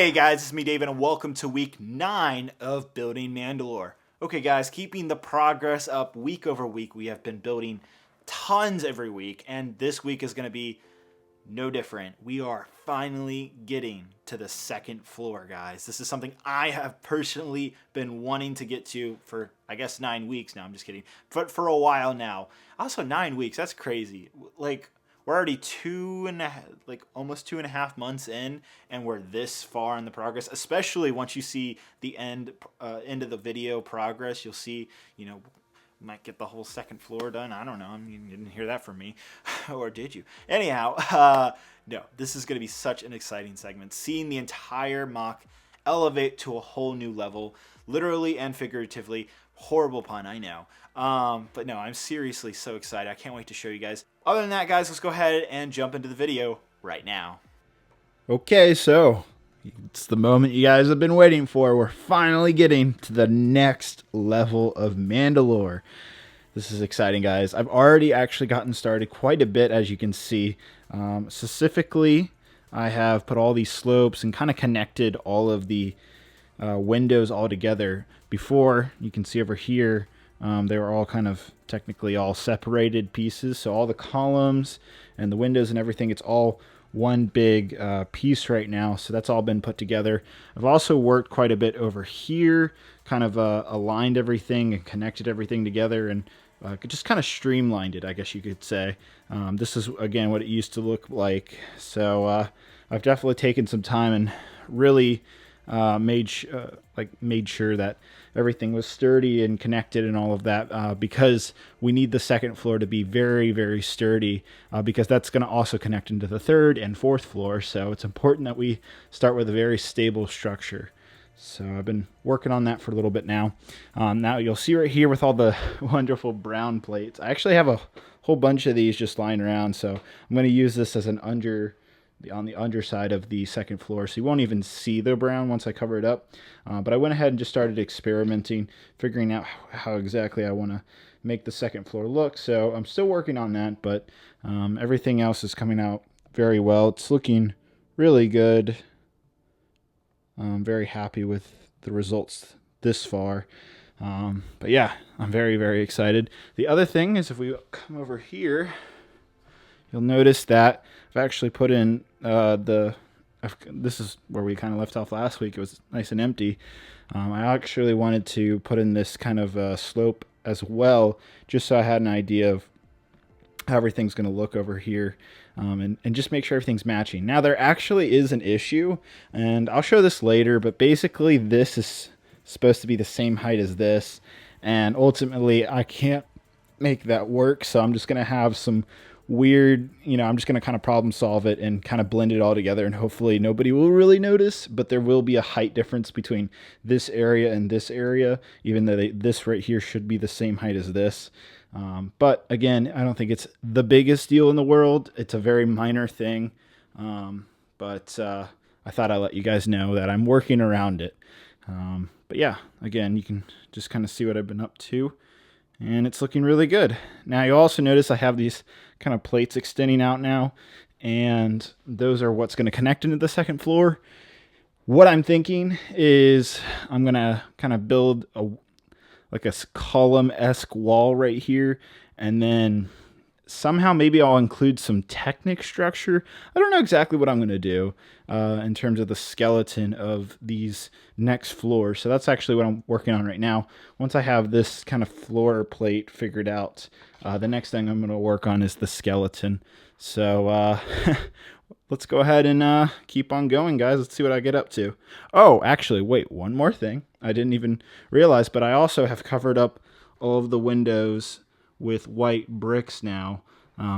Hey guys, it's me David and welcome to week 9 of building Mandalore. Okay guys, keeping the progress up week over week. We have been building tons every week and this week is going to be no different. We are finally getting to the second floor, guys. This is something I have personally been wanting to get to for, I guess, 9 weeks now. I'm just kidding. But for a while now. Also, 9 weeks, that's crazy. We're already almost 2.5 months in, and we're this far in the progress. Especially once you see the end of the video progress, you'll see, might get the whole second floor done. I don't know. I mean, you didn't hear that from me, or did you? Anyhow, no, this is going to be such an exciting segment. Seeing the entire mock elevate to a whole new level, literally and figuratively. Horrible pun, I know. But no, I'm seriously so excited. I can't wait to show you guys. Other than that, guys, let's go ahead and jump into the video right now. Okay, so it's the moment you guys have been waiting for. We're finally getting to the next level of Mandalore. This is exciting, guys. I've already actually gotten started quite a bit, as you can see. Specifically, I have put all these slopes and kind of connected all of the windows all together. Before, you can see over here, they were all kind of technically all separated pieces. So all the columns and the windows and everything, it's all one big piece right now. So that's all been put together. I've also worked quite a bit over here, kind of aligned everything and connected everything together and just kind of streamlined it, I guess you could say. This is, again, what it used to look like. So I've definitely taken some time and really made sure that everything was sturdy and connected and all of that, because we need the second floor to be very, very sturdy, because that's going to also connect into the third and fourth floor. So it's important that we start with a very stable structure. So I've been working on that for a little bit now. Now you'll see right here with all the wonderful brown plates. I actually have a whole bunch of these just lying around. So I'm going to use this as on the underside of the second floor, so you won't even see the brown once I cover it up. But I went ahead and just started experimenting, figuring out how exactly I want to make the second floor look. So I'm still working on that, but everything else is coming out very well. It's looking really good. I'm very happy with the results this far. But yeah, I'm very, very excited. The other thing is, if we come over here, you'll notice that I've actually put in this is where we kind of left off last week. It was nice and empty. I actually wanted to put in this kind of slope as well, just so I had an idea of how everything's going to look over here, and just make sure everything's matching. Now, there actually is an issue, and I'll show this later, but basically this is supposed to be the same height as this, and ultimately I can't make that work, so I'm just going to have some weird, I'm just going to kind of problem solve it and kind of blend it all together, and hopefully nobody will really notice, but there will be a height difference between this area and this area, even though this right here should be the same height as this. But again, I don't think it's the biggest deal in the world. It's a very minor thing. But I thought I'd let you guys know that I'm working around it. But yeah, again, you can just kind of see what I've been up to. And it's looking really good. Now, you also notice I have these kind of plates extending out now, and those are what's going to connect into the second floor. What I'm thinking is I'm going to kind of build a column-esque wall right here, and then somehow maybe I'll include some Technic structure. I don't know exactly what I'm going to do in terms of the skeleton of these next floors. So that's actually what I'm working on right now. Once I have this kind of floor plate figured out, the next thing I'm going to work on is the skeleton. So let's go ahead and keep on going, guys. Let's see what I get up to. Oh, actually, wait, one more thing. I didn't even realize, but I also have covered up all of the windows with white bricks now.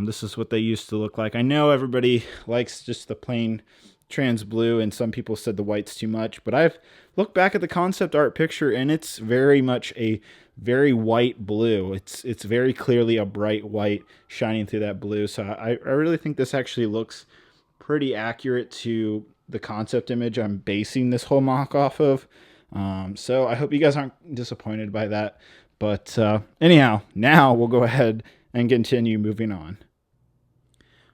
This is what they used to look like. I know everybody likes just the plain trans blue, and some people said the white's too much, but I've looked back at the concept art picture, and it's very much a very white blue. It's very clearly a bright white shining through that blue. So I really think this actually looks pretty accurate to the concept image I'm basing this whole mock off of. So I hope you guys aren't disappointed by that. But anyhow, now we'll go ahead and continue moving on.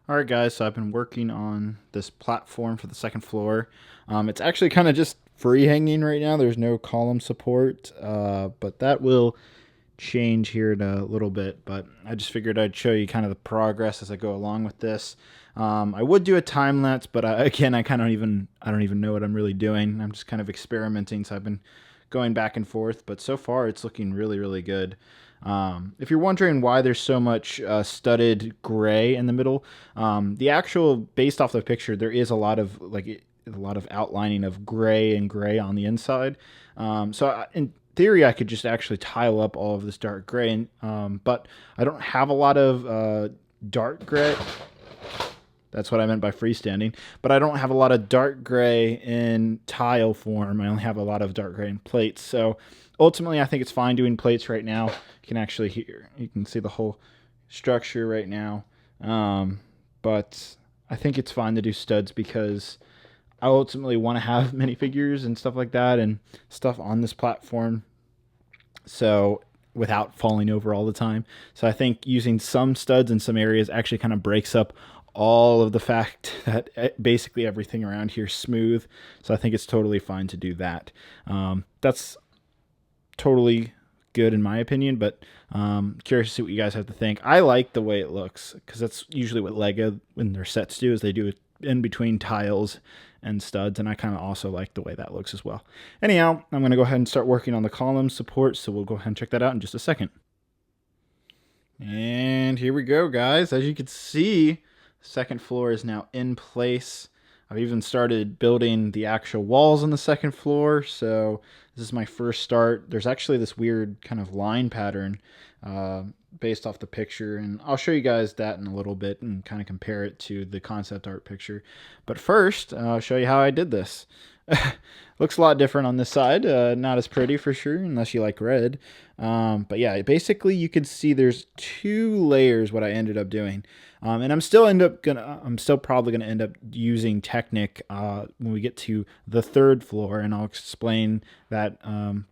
All right, guys, so I've been working on this platform for the second floor. It's actually kind of just free hanging right now. There's no column support, but that will change here in a little bit. But I just figured I'd show you kind of the progress as I go along with this. I would do a time lapse, but again, I don't even know what I'm really doing. I'm just kind of experimenting, so I've been going back and forth. But so far, it's looking really, really good. If you're wondering why there's so much studded gray in the middle, the actual, based off the picture, there is a lot of outlining of gray and gray on the inside. In theory, I could just actually tile up all of this dark gray, but I don't have a lot of dark gray. That's what I meant by freestanding. But I don't have a lot of dark gray in tile form. I only have a lot of dark gray in plates. So ultimately, I think it's fine doing plates right now. You can actually hear, you can see the whole structure right now. But I think it's fine to do studs because I ultimately want to have minifigures and stuff like that and stuff on this platform. So without falling over all the time. So I think using some studs in some areas actually kind of breaks up all of the fact that basically everything around here is smooth. So I think it's totally fine to do that. That's totally good in my opinion, but curious to see what you guys have to think. I like the way it looks because that's usually what Lego in their sets do, is they do it in between tiles and studs, and I kind of also like the way that looks as well. Anyhow, I'm going to go ahead and start working on the column support, so we'll go ahead and check that out in just a second. And here we go, guys. As you can see, second floor is now in place. I've even started building the actual walls on the second floor, so this is my first start. There's actually this weird kind of line pattern based off the picture, and I'll show you guys that in a little bit and kind of compare it to the concept art picture. But first, I'll show you how I did this. Looks a lot different on this side, not as pretty for sure, unless you like red. But yeah, basically you can see there's 2 layers what I ended up doing. And I'm still probably gonna end up using Technic when we get to the 3rd floor, and I'll explain that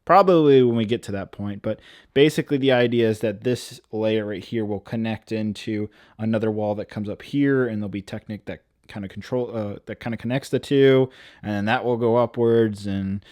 probably when we get to that point. But basically the idea is that this layer right here will connect into another wall that comes up here, and there'll be Technic that kind of connects the two, and that will go upwards, and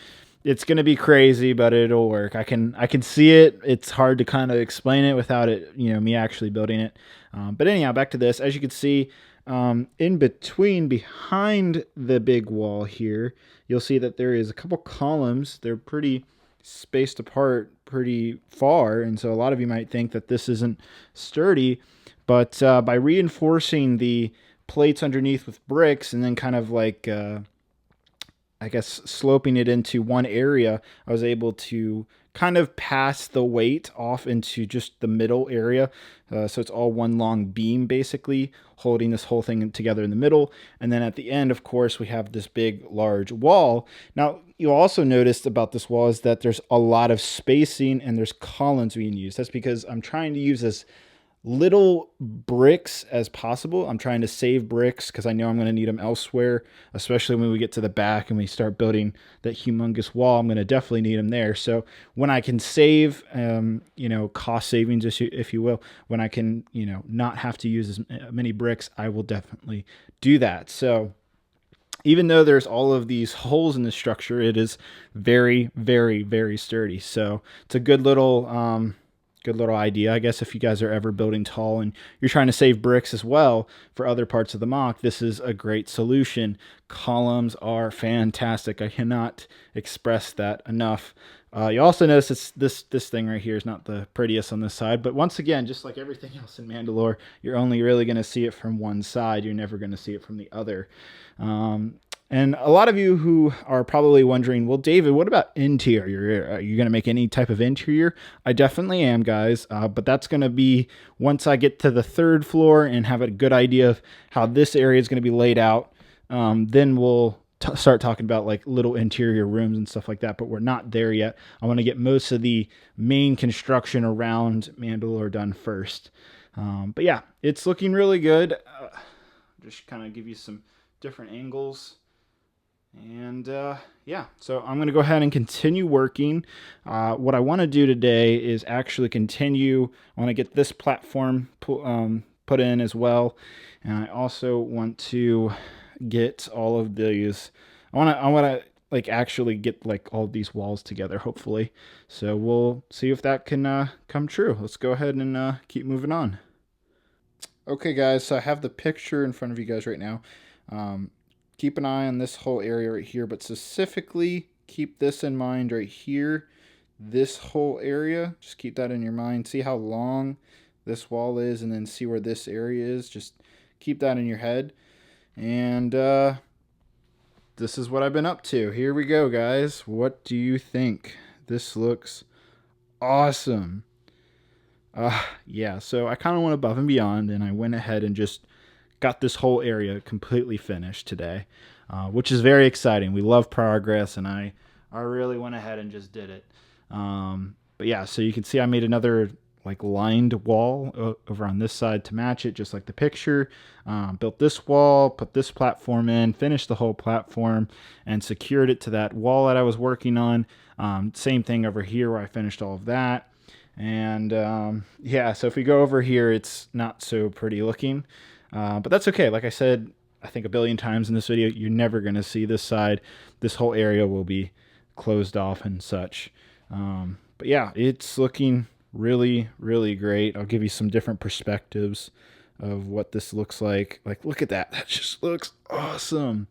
it's going to be crazy, but it'll work. I can see it. It's hard to kind of explain it without it, me actually building it. But anyhow, back to this. As you can see, in between, behind the big wall here, you'll see that there is a couple columns. They're pretty spaced apart pretty far, and so a lot of you might think that this isn't sturdy, but by reinforcing the plates underneath with bricks and then kind of like I guess sloping it into one area, I was able to kind of pass the weight off into just the middle area. So it's all one long beam basically holding this whole thing together in the middle. And then at the end, of course, we have this big, large wall. Now, you also noticed about this wall is that there's a lot of spacing and there's columns being used. That's because I'm trying to use as little bricks as possible. I'm trying to save bricks because I know I'm going to need them elsewhere, especially when we get to the back and we start building that humongous wall. I'm going to definitely need them there. So when I can save, cost savings, if you will, when I can, not have to use as many bricks, I will definitely do that. So even though there's all of these holes in the structure, it is very, very, very sturdy. So it's a good little idea, I guess, if you guys are ever building tall and you're trying to save bricks as well for other parts of the MOC. This is a great solution. Columns are fantastic. I cannot express that enough. You also notice this thing right here is not the prettiest on this side, but once again, just like everything else in Mandalore, you're only really going to see it from one side. You're never going to see it from the other. And a lot of you who are probably wondering, well, David, what about interior? Are you going to make any type of interior? I definitely am, guys. But that's going to be once I get to the 3rd floor and have a good idea of how this area is going to be laid out. Then we'll start talking about like little interior rooms and stuff like that. But we're not there yet. I want to get most of the main construction around Mandalore done first. But yeah, it's looking really good. Just kind of give you some different angles. And yeah, so I'm going to go ahead and continue working. What I want to do today is actually continue. I want to get this platform put in as well. And I also want to get all of these. I want to like actually get like all of these walls together, hopefully. So we'll see if that can come true. Let's go ahead and keep moving on. Okay, guys, so I have the picture in front of you guys right now. Keep an eye on this whole area right here, but specifically keep this in mind right here. This whole area, just keep that in your mind. See how long this wall is, and then see where this area is. Just keep that in your head. And this is what I've been up to. Here we go, guys. What do you think? This looks awesome. Yeah, so I kind of went above and beyond, and I went ahead and just got this whole area completely finished today, which is very exciting. We love progress, and I really went ahead and just did it. But yeah, so you can see I made another like lined wall over on this side to match it, just like the picture. Built this wall, put this platform in, finished the whole platform, and secured it to that wall that I was working on. Same thing over here where I finished all of that. And yeah, so if we go over here, it's not so pretty looking, but that's okay. Like I said, I think a billion times in this video, you're never going to see this side. This whole area will be closed off and such. But yeah, it's looking really, really great. I'll give you some different perspectives of what this looks like. Like, look at that. That just looks awesome.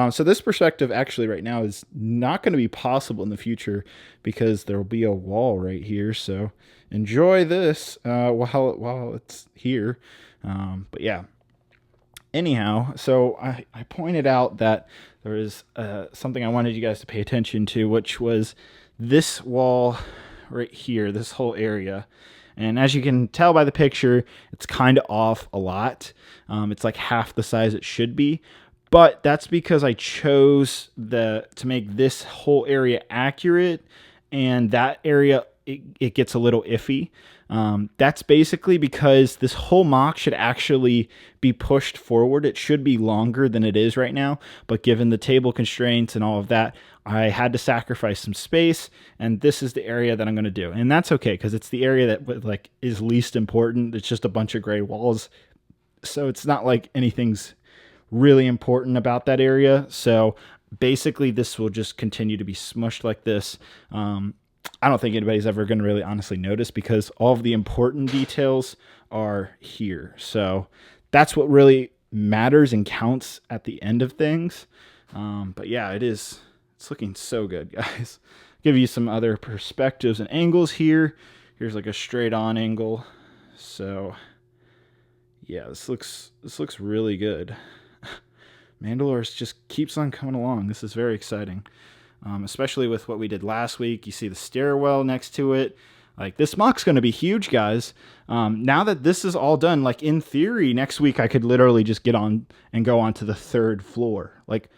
So this perspective actually right now is not going to be possible in the future because there will be a wall right here. So enjoy this while it's here. But yeah. Anyhow, so I pointed out that there is something I wanted you guys to pay attention to, which was this wall right here, this whole area. And as you can tell by the picture, it's kind of off a lot. It's like half the size it should be. But that's because I chose to make this whole area accurate, and that area, it gets a little iffy. That's basically because this whole mock should actually be pushed forward. It should be longer than it is right now, but given the table constraints and all of that, I had to sacrifice some space, and this is the area that I'm going to do. And that's okay, because it's the area that like is least important. It's just a bunch of gray walls. So it's not like anything's really important about that area. So basically this will just continue to be smushed like this. I don't think anybody's ever going to really honestly notice because all of the important details are here. So that's what really matters and counts at the end of things. But yeah, it's looking so good, guys. Give you some other perspectives and angles here. Here's like a straight on angle. So yeah, this looks really good. Mandalore just keeps on coming along. This is very exciting. Especially with what we did last week. You see the stairwell next to it. Like, this mock's going to be huge, guys. Now that this is all done, like, in theory, next week I could literally just get on and go onto the 3rd floor. Like,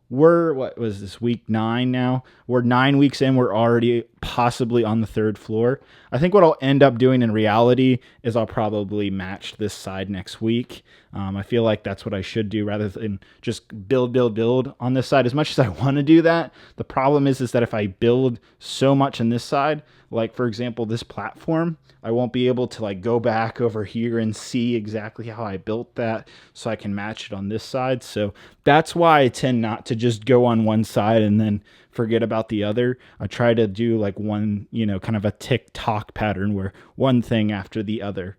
what was this, week 9 now? We're 9 weeks in. We're already possibly on the 3rd floor. I think what I'll end up doing in reality is I'll probably match this side next week. I feel like that's what I should do rather than just build on this side. As much as I want to do that, the problem is that if I build so much on this side, like for example, this platform, I won't be able to like go back over here and see exactly how I built that so I can match it on this side. So that's why I tend not to just go on one side and then forget about the other. I try to do like one, kind of a tick-tock pattern where one thing after the other.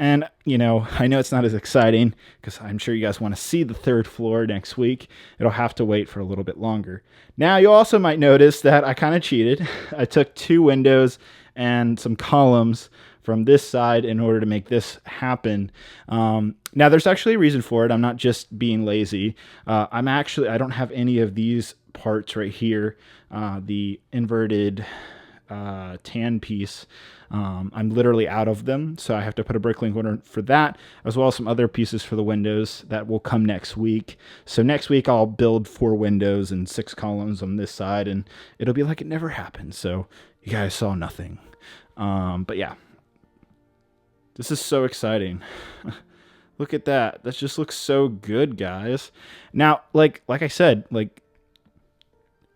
And, I know it's not as exciting because I'm sure you guys want to see the 3rd floor next week. It'll have to wait for a little bit longer. Now, you also might notice that I kind of cheated. I took 2 windows and some columns from this side in order to make this happen. Now, there's actually a reason for it. I'm not just being lazy. I don't have any of these parts right here, the inverted tan piece. I'm literally out of them, so I have to put a bricklink order for that, as well as some other pieces for the windows that will come next week. So next week I'll build 4 windows and 6 columns on this side, and it'll be like it never happened. So you guys saw nothing. But yeah, this is so exciting. Look at that. That just looks so good, guys. Now, like I said, like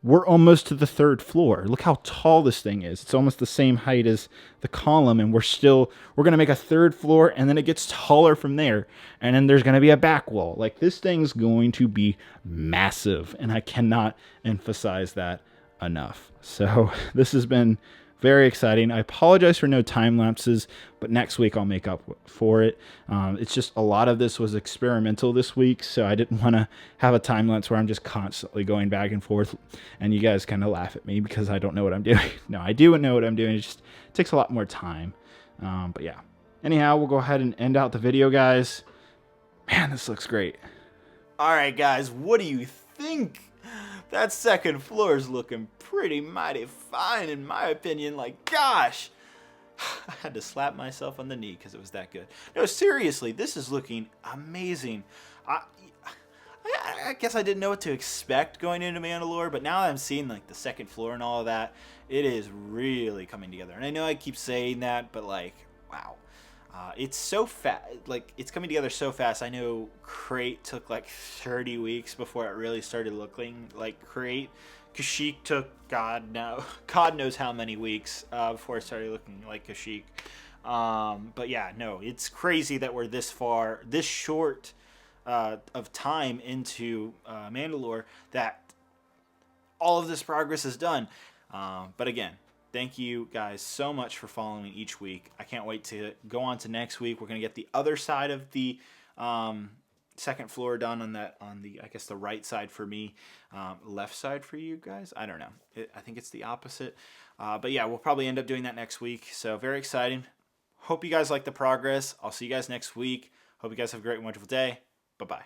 we're almost to the 3rd floor. Look how tall this thing is. It's almost the same height as the column, and we're going to make a 3rd floor, and then it gets taller from there, and then there's going to be a back wall. Like, this thing's going to be massive, and I cannot emphasize that enough. So this has been very exciting. I apologize for no time lapses, but next week I'll make up for it. It's just a lot of this was experimental this week, so I didn't want to have a time lapse where I'm just constantly going back and forth, and you guys kind of laugh at me because I don't know what I'm doing. No, I do know what I'm doing. It just takes a lot more time. But yeah. Anyhow, we'll go ahead and end out the video, guys. Man, this looks great. All right, guys, what do you think? That 2nd floor is looking pretty mighty fine, in my opinion. Like, gosh, I had to slap myself on the knee because it was that good. No, seriously, this is looking amazing. I guess I didn't know what to expect going into Mandalore, but now that I'm seeing like the 2nd floor and all of that, it is really coming together. And I know I keep saying that, but like, wow. It's so fast, like it's coming together so fast. I know Crate took like 30 weeks before it really started looking like Crate. Kashyyyk took God knows how many weeks before it started looking like Kashyyyk. But yeah, no, it's crazy that we're this short of time into Mandalore that all of this progress is done. But again, thank you guys so much for following each week. I can't wait to go on to next week. We're going to get the other side of the 2nd floor done on the I guess the right side for me, left side for you guys. I don't know. I think it's the opposite. But yeah, we'll probably end up doing that next week. So very exciting. Hope you guys like the progress. I'll see you guys next week. Hope you guys have a great and wonderful day. Bye-bye.